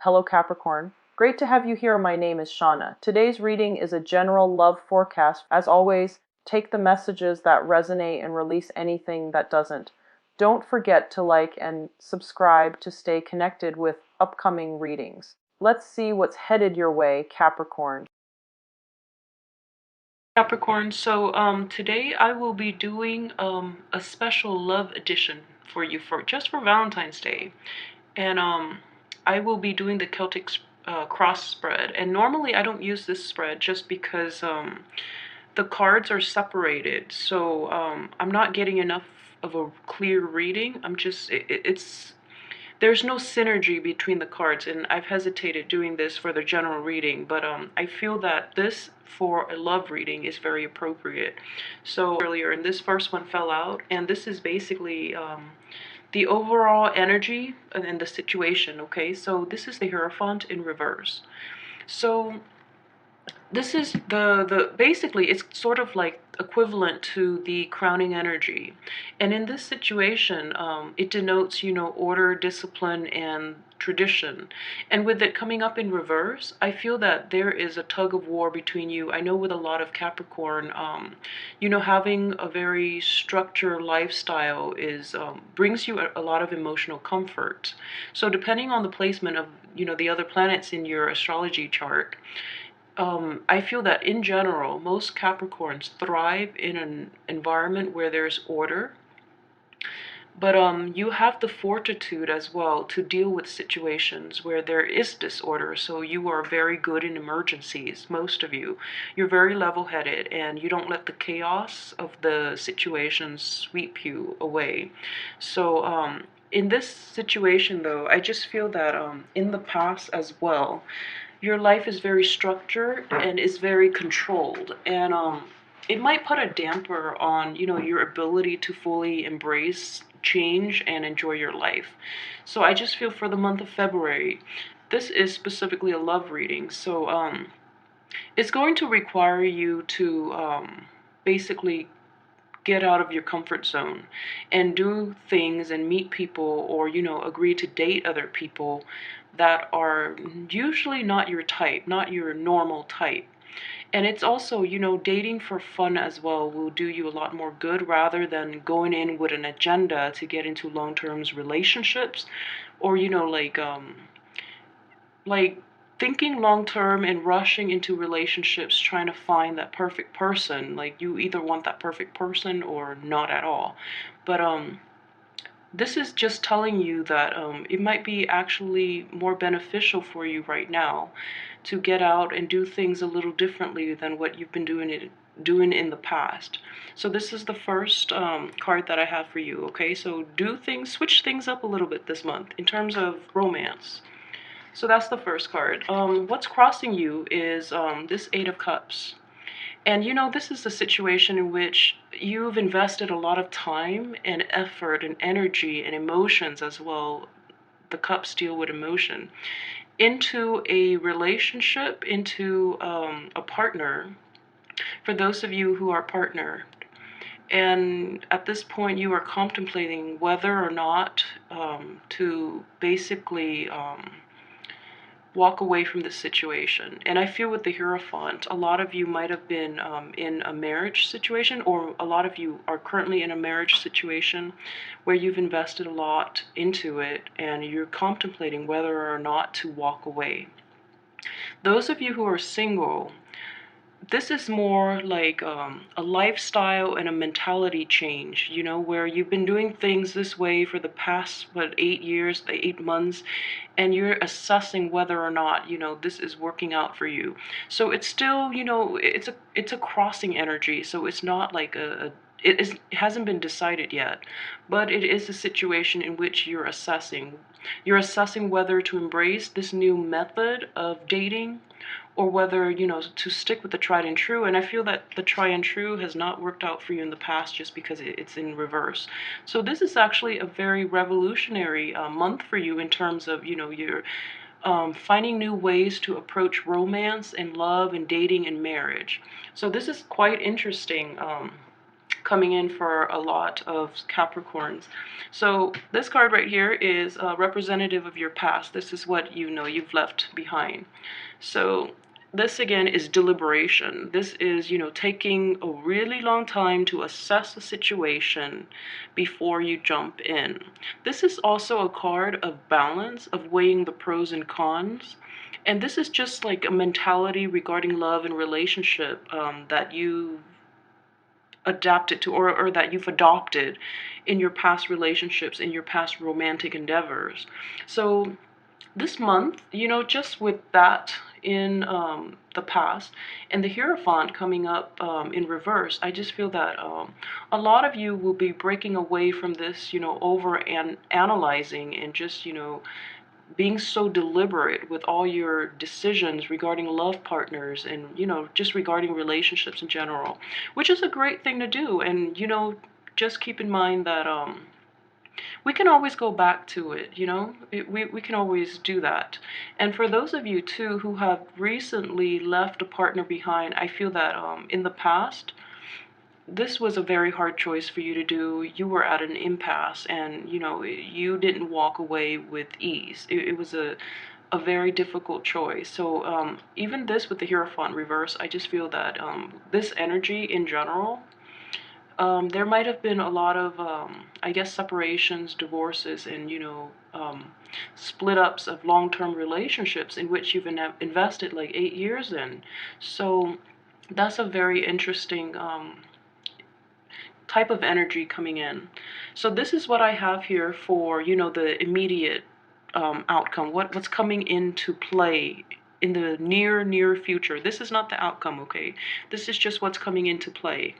Hello Capricorn. Great to have you here. My name is Shauna. Today's reading is a general love forecast. As always, take the messages that resonate and release anything that doesn't. Don't forget to like and subscribe to stay connected with upcoming readings. Let's see what's headed your way, Capricorn. Capricorn, so today I will be doing a special love edition for you for Valentine's Day. And I will be doing the Celtic cross spread. And normally I don't use this spread just because the cards are separated. So I'm not getting enough of a clear reading. It's there's no synergy between the cards, and I've hesitated doing this for the general reading, but I feel that this for a love reading is very appropriate. So earlier, and this first one fell out, and this is basically the overall energy and the situation. Okay, so this is the Hierophant in reverse. So this is the basically it's sort of like equivalent to the crowning energy, and in this situation it denotes, you know, order, discipline, and tradition. And with it coming up in reverse, I feel that there is a tug of war between you. I know with a lot of Capricorn, you know, having a very structured lifestyle is brings you a lot of emotional comfort. So depending on the placement of, you know, the other planets in your astrology chart, I feel that in general, most Capricorns thrive in an environment where there's order, but you have the fortitude as well to deal with situations where there is disorder. So you are very good in emergencies, most of you. You're very level-headed, and you don't let the chaos of the situations sweep you away. So in this situation, though, I just feel that in the past as well, your life is very structured and is very controlled, and it might put a damper on, you know, your ability to fully embrace change and enjoy your life. So I just feel for the month of February, this is specifically a love reading, so it's going to require you to basically get out of your comfort zone and do things and meet people, or, you know, agree to date other people that are usually not your type, not your normal type. And it's also, you know, dating for fun as well will do you a lot more good rather than going in with an agenda to get into long-term relationships, or, you know, like thinking long term and rushing into relationships trying to find that perfect person. Like, you either want that perfect person or not at all. But this is just telling you that it might be actually more beneficial for you right now to get out and do things a little differently than what you've been doing in the past. So this is the first card that I have for you. Okay, so switch things up a little bit this month in terms of romance. So that's the first card. What's crossing you is this Eight of Cups. And, you know, this is a situation in which you've invested a lot of time and effort and energy and emotions as well. The cups deal with emotion, into a relationship, into a partner, for those of you who are partnered. And at this point, you are contemplating whether or not to basically walk away from the situation. And I feel with the Hierophant, a lot of you might have been in a marriage situation, or a lot of you are currently in a marriage situation where you've invested a lot into it and you're contemplating whether or not to walk away. Those of you who are single, this is more like a lifestyle and a mentality change, you know, where you've been doing things this way for the past, 8 years, 8 months, and you're assessing whether or not, you know, this is working out for you. So it's still, you know, it's a crossing energy, so it's not like it hasn't been decided yet, but it is a situation in which you're assessing. You're assessing whether to embrace this new method of dating, or whether, you know, to stick with the tried and true. And I feel that the tried and true has not worked out for you in the past just because it's in reverse. So this is actually a very revolutionary month for you in terms of, you know, you're finding new ways to approach romance and love and dating and marriage. So this is quite interesting. coming in for a lot of Capricorns. So this card right here is representative of your past. This is what you know you've left behind. So this again is deliberation. This is, taking a really long time to assess a situation before you jump in. This is also a card of balance, of weighing the pros and cons. And this is just like a mentality regarding love and relationship that you adapted to, or that you've adopted in your past relationships, in your past romantic endeavors. So this month, just with that in the past and the Hierophant coming up in reverse, I just feel that a lot of you will be breaking away from this, over and analyzing and just, being so deliberate with all your decisions regarding love partners and, just regarding relationships in general, which is a great thing to do. And, just keep in mind that we can always go back to it, we can always do that. And for those of you too who have recently left a partner behind, I feel that in the past, this was a very hard choice for you to do. You were at an impasse, and you didn't walk away with ease. It was a very difficult choice. So even this with the Hierophant reverse, I just feel that this energy in general, there might have been a lot of, I guess, separations, divorces, and, split ups of long-term relationships in which you've invested like 8 years in. So that's a very interesting type of energy coming in. So this is what I have here for, the immediate outcome, what's coming into play in the near future. This is not the outcome, okay? This is just what's coming into play.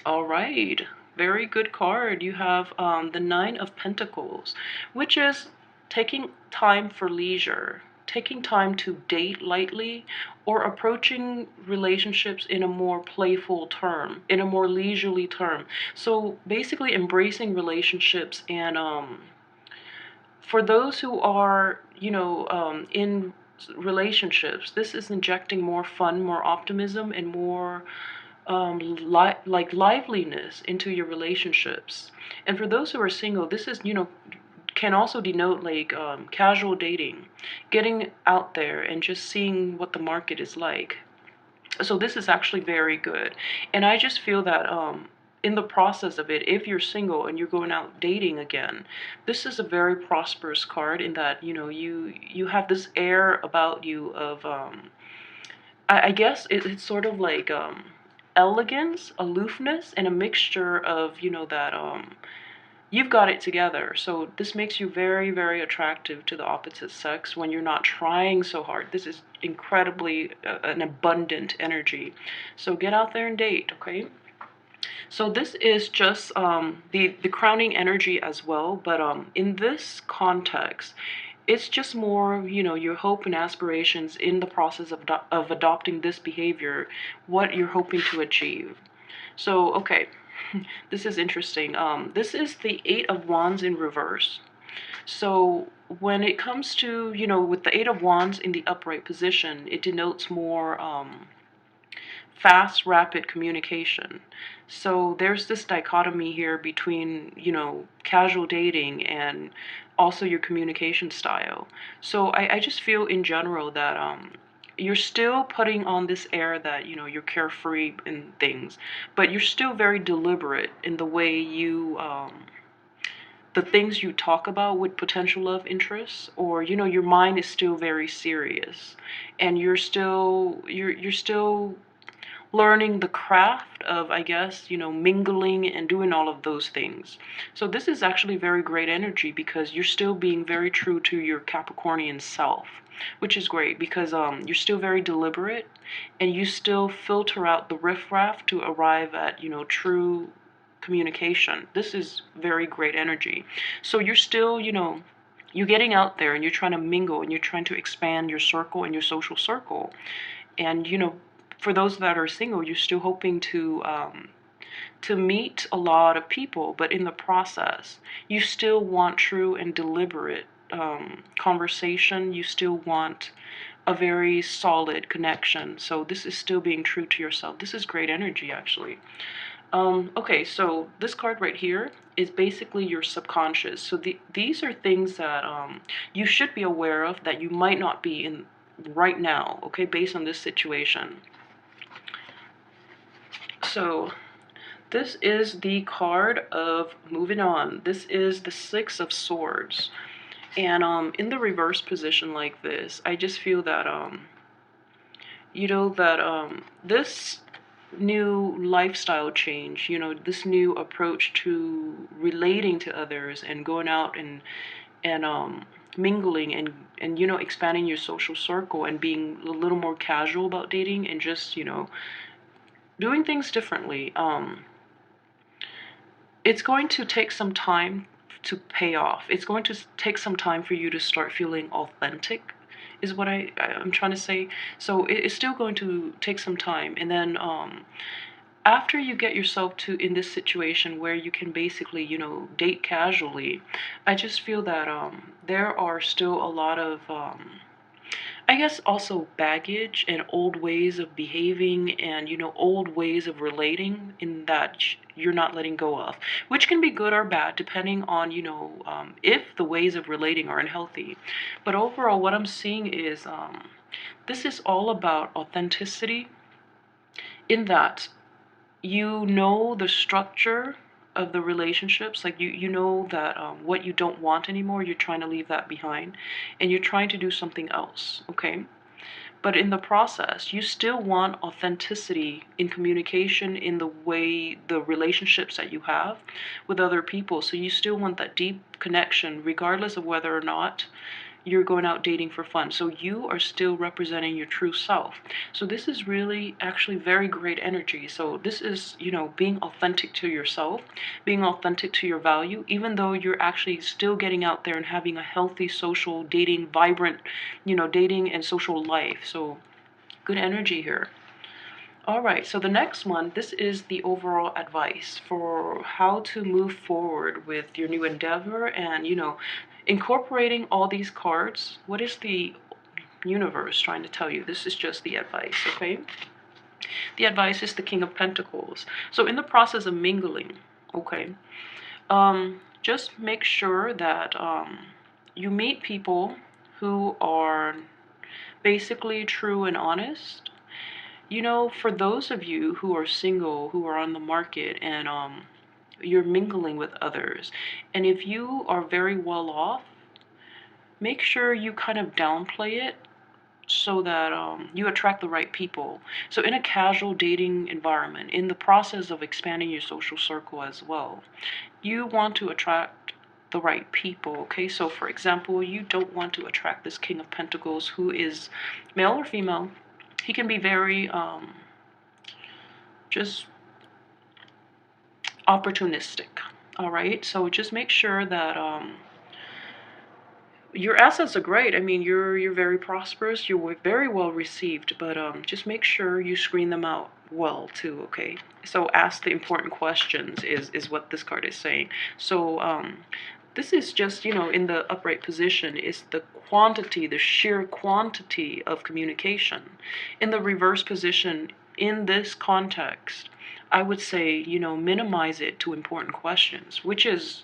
All right, very good card. You have the Nine of Pentacles, which is taking time for leisure, taking time to date lightly, or approaching relationships in a more playful term, in a more leisurely term. So basically embracing relationships. And for those who are, in relationships, this is injecting more fun, more optimism, and more like liveliness into your relationships. And for those who are single, this is, can also denote like casual dating, getting out there and just seeing what the market is like. So this is actually very good. And I just feel that in the process of it, if you're single and you're going out dating again, this is a very prosperous card in that, you have this air about you of, I guess it's sort of like elegance, aloofness, and a mixture of, that you've got it together. So this makes you very, very attractive to the opposite sex when you're not trying so hard. This is incredibly an abundant energy. So get out there and date, okay? So this is just the crowning energy as well, but in this context, it's just more, your hope and aspirations in the process of adopting this behavior, what you're hoping to achieve. So, okay, this is interesting. This is the Eight of Wands in reverse. So when it comes to, with the Eight of Wands in the upright position, it denotes more fast, rapid communication. So there's this dichotomy here between, casual dating and also your communication style. So I just feel in general that you're still putting on this air that, you're carefree and things, but you're still very deliberate in the way you, the things you talk about with potential love interests, or, your mind is still very serious, and you're still learning the craft of, I guess, mingling and doing all of those things. So this is actually very great energy because you're still being very true to your Capricornian self, which is great because you're still very deliberate and you still filter out the riffraff to arrive at, true communication. This is very great energy. So you're still, you're getting out there and you're trying to mingle and you're trying to expand your circle and your social circle. And, for those that are single, you're still hoping to meet a lot of people, but in the process, you still want true and deliberate conversation, you still want a very solid connection. So this is still being true to yourself. This is great energy, actually. Okay, so this card right here is basically your subconscious. So these are things that you should be aware of that you might not be in right now, okay, based on this situation. So this is the card of moving on. This is the Six of Swords. And in the reverse position like this, I just feel that this new lifestyle change, this new approach to relating to others and going out and mingling and expanding your social circle and being a little more casual about dating and just doing things differently. It's going to take some time to pay off. It's going to take some time for you to start feeling authentic, is what I'm trying to say. So it's still going to take some time. And then after you get yourself to in this situation where you can basically, date casually, I just feel that there are still a lot of I guess also baggage and old ways of behaving and old ways of relating in that you're not letting go of, which can be good or bad depending on if the ways of relating are unhealthy. But overall, what I'm seeing is this is all about authenticity, in that the structure of the relationships, like you know that what you don't want anymore, you're trying to leave that behind and you're trying to do something else, okay? But in the process, you still want authenticity in communication, in the way the relationships that you have with other people. So you still want that deep connection regardless of whether or not you're going out dating for fun. So you are still representing your true self. So this is really actually very great energy. So this is, being authentic to yourself, being authentic to your value, even though you're actually still getting out there and having a healthy social dating, vibrant, dating and social life. So good energy here. All right, so the next one, this is the overall advice for how to move forward with your new endeavor and, incorporating all these cards. What is the universe trying to tell you? This is just the advice, okay? The advice is the King of Pentacles. So in the process of mingling, okay, just make sure that you meet people who are basically true and honest. For those of you who are single, who are on the market, and you're mingling with others, and if you are very well off, make sure you kind of downplay it so that you attract the right people. So in a casual dating environment, in the process of expanding your social circle as well, you want to attract the right people, okay? So for example, you don't want to attract this King of Pentacles who is male or female. He can be very just opportunistic, all right? So just make sure that your assets are great. I mean, you're very prosperous, you're very well received, but just make sure you screen them out well too, okay? So ask the important questions is what this card is saying. So this is just, in the upright position is the quantity, the sheer quantity of communication. In the reverse position, in this context, I would say, minimize it to important questions, which is,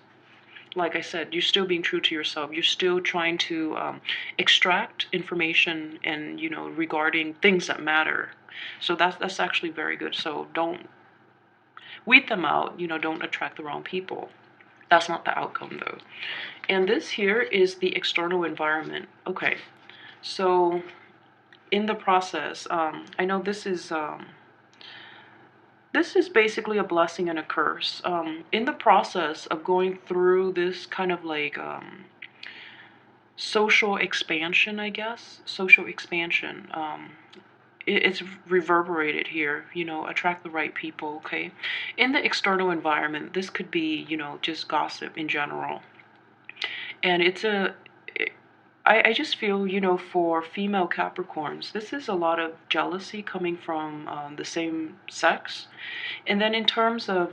like I said, you're still being true to yourself. You're still trying to extract information and, regarding things that matter. So that's actually very good. So don't weed them out, don't attract the wrong people. That's not the outcome though. And this here is the external environment. Okay, so in the process, I know this is basically a blessing and a curse. In the process of going through this kind of like social expansion, I guess, social expansion, it's reverberated here, attract the right people, okay? In the external environment, this could be, just gossip in general. And I just feel, for female Capricorns, this is a lot of jealousy coming from the same sex. And then in terms of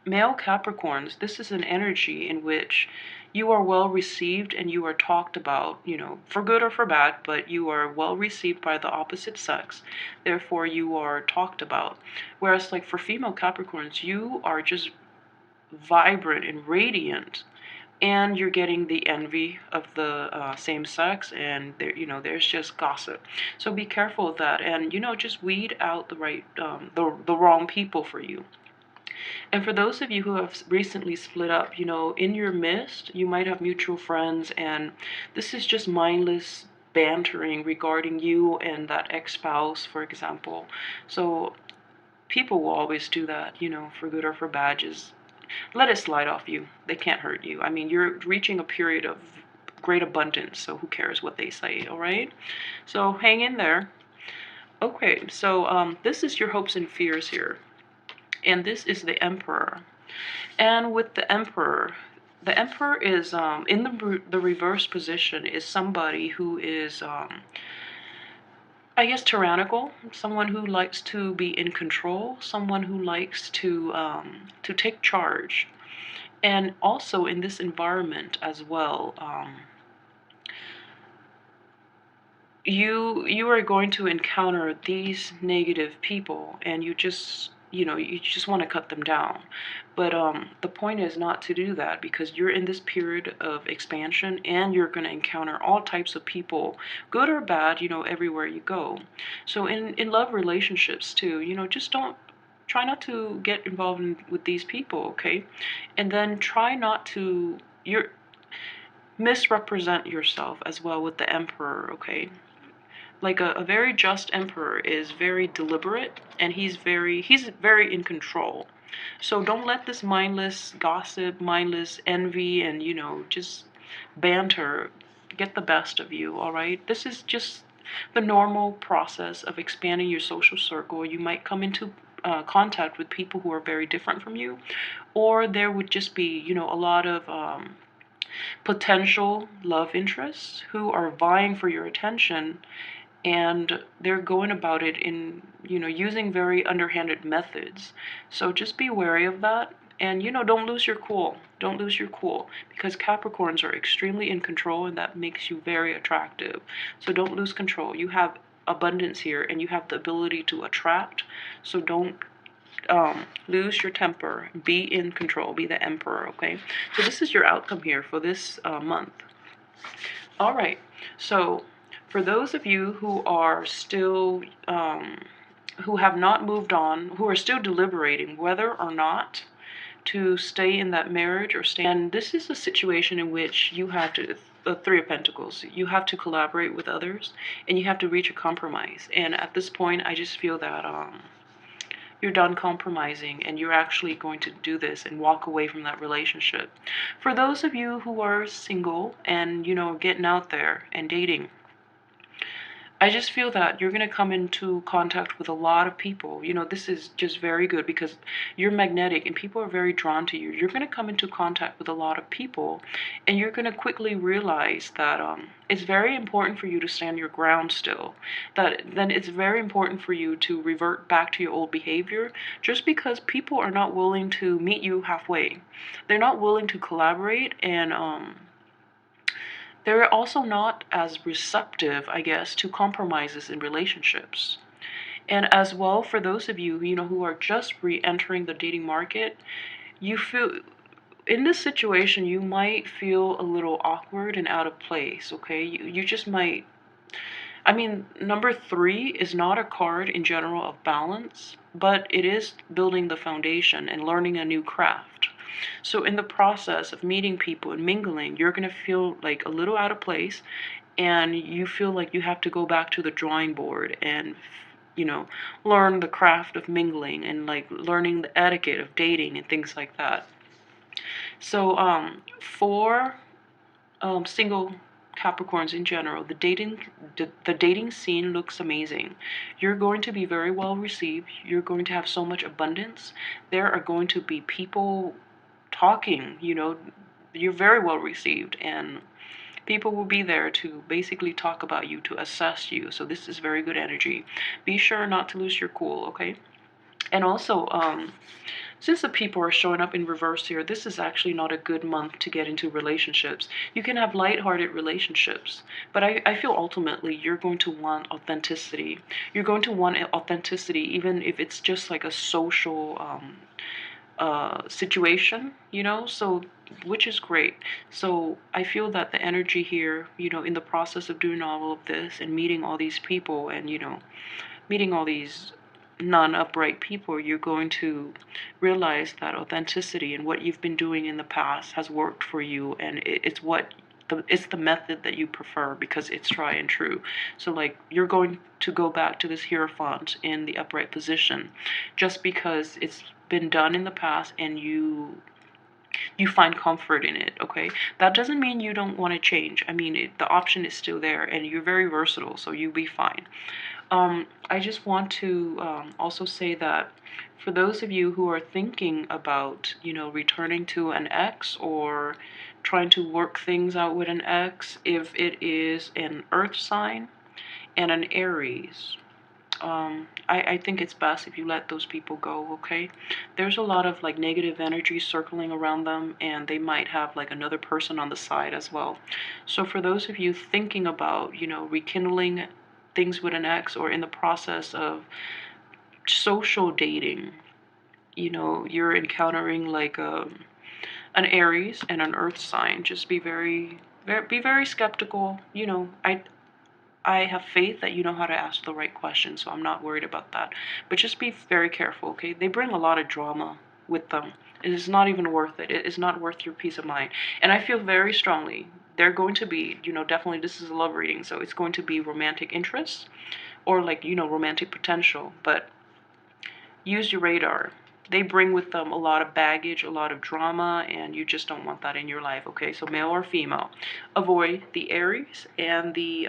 male Capricorns, this is an energy in which you are well received and you are talked about, for good or for bad, but you are well received by the opposite sex. Therefore, you are talked about. Whereas, like for female Capricorns, you are just vibrant and radiant, and you're getting the envy of the same sex, and there's just gossip. So be careful of that, and just weed out the right the wrong people for you. And for those of you who have recently split up, in your midst you might have mutual friends, and this is just mindless bantering regarding you and that ex-spouse, for example. So people will always do that, for good or for bad. Just let it slide off you. They can't hurt you. I mean, you're reaching a period of great abundance, so who cares what they say, all right? So hang in there. Okay, so this is your hopes and fears here. And this is the Emperor. And with the Emperor is in the reverse position is somebody who is I guess tyrannical, someone who likes to be in control, someone who likes to take charge. And also in this environment as well, you are going to encounter these negative people, and you just want to cut them down. But the point is not to do that, because you're in this period of expansion and you're going to encounter all types of people, good or bad, everywhere you go. So in love relationships too, just don't try not to get involved with these people, okay? And then try not to misrepresent yourself as well with the Emperor, okay? Like a very just emperor is very deliberate, and he's very in control. So don't let this mindless gossip, mindless envy, and just banter get the best of you. All right, this is just the normal process of expanding your social circle. You might come into contact with people who are very different from you, or there would just be a lot of potential love interests who are vying for your attention, and they're going about it in using very underhanded methods. So just be wary of that, and don't lose your cool. Don't lose your cool, because Capricorns are extremely in control, and that makes you very attractive. So don't lose control. You have abundance here, and you have the ability to attract. So don't lose your temper. Be in control. Be the Emperor. Okay, so this is your outcome here for this month. All right, so for those of you who are still, who have not moved on, who are still deliberating whether or not to stay in that marriage or stay, and this is a situation in which you have to, the Three of Pentacles, you have to collaborate with others, and you have to reach a compromise. And at this point, I just feel that you're done compromising, and you're actually going to do this and walk away from that relationship. For those of you who are single and getting out there and dating, I just feel that you're going to come into contact with a lot of people. This is just very good, because you're magnetic and people are very drawn to you. You're going to come into contact with a lot of people, and you're going to quickly realize that it's very important for you to stand your ground still. That then it's very important for you to revert back to your old behavior, just because people are not willing to meet you halfway. They're not willing to collaborate, and they're also not as receptive, I guess, to compromises in relationships. And as well, for those of you, who are just re-entering the dating market, you feel, in this situation, you might feel a little awkward and out of place, okay? You just might, I mean, number 3 is not a card in general of balance, but it is building the foundation and learning a new craft. So in the process of meeting people and mingling, you're going to feel like a little out of place, and you feel like you have to go back to the drawing board and learn the craft of mingling, and like learning the etiquette of dating and things like that. So for single Capricorns in general, the dating scene looks amazing. You're going to be very well received. You're going to have so much abundance. There are going to be people talking, you're very well received, and People will be there to basically talk about you, to assess you. So this is very good energy. Be sure not to lose your cool, okay? And also, since the people are showing up in reverse here, this is actually not a good month to get into relationships. You can have light-hearted relationships, but I feel ultimately you're going to want authenticity. You're going to want authenticity even if it's just like a social situation, you know, so which is great. So I feel that the energy here, you know, in the process of doing all of this and meeting all these people and, you know, meeting all these non-upright people, you're going to realize that authenticity and what you've been doing in the past has worked for you, and it's the method that you prefer because it's tried and true. So like you're going to go back to this Hierophant in the upright position just because it's been done in the past and you find comfort in it, okay? That doesn't mean you don't want to change. I mean, the option is still there and you're very versatile, so you'll be fine. I just want to also say that for those of you who are thinking about, you know, returning to an ex or trying to work things out with an ex, if it is an earth sign and an Aries, I think it's best if you let those people go, okay? There's a lot of like negative energy circling around them, and they might have like another person on the side as well. So for those of you thinking about, you know, rekindling things with an ex or in the process of social dating, you know, you're encountering like an Aries and an earth sign, just be very skeptical. You know, I have faith that you know how to ask the right questions, so I'm not worried about that. But just be very careful, okay? They bring a lot of drama with them. It is not even worth it. It is not worth your peace of mind. And I feel very strongly they're going to be, you know, definitely this is a love reading, so it's going to be romantic interests or like, you know, romantic potential. But use your radar. They bring with them a lot of baggage, a lot of drama, and you just don't want that in your life, okay? So male or female. Avoid the Aries and the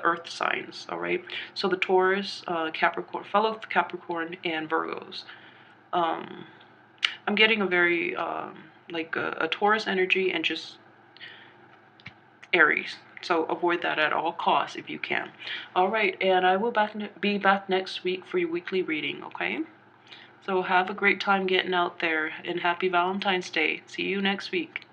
earth signs, all right? So the Taurus, Capricorn, fellow Capricorn, and Virgos. I'm getting a very, like a Taurus energy and just Aries. So avoid that at all costs if you can. All right, and I will be back next week for your weekly reading, okay? So have a great time getting out there, and happy Valentine's Day. See you next week.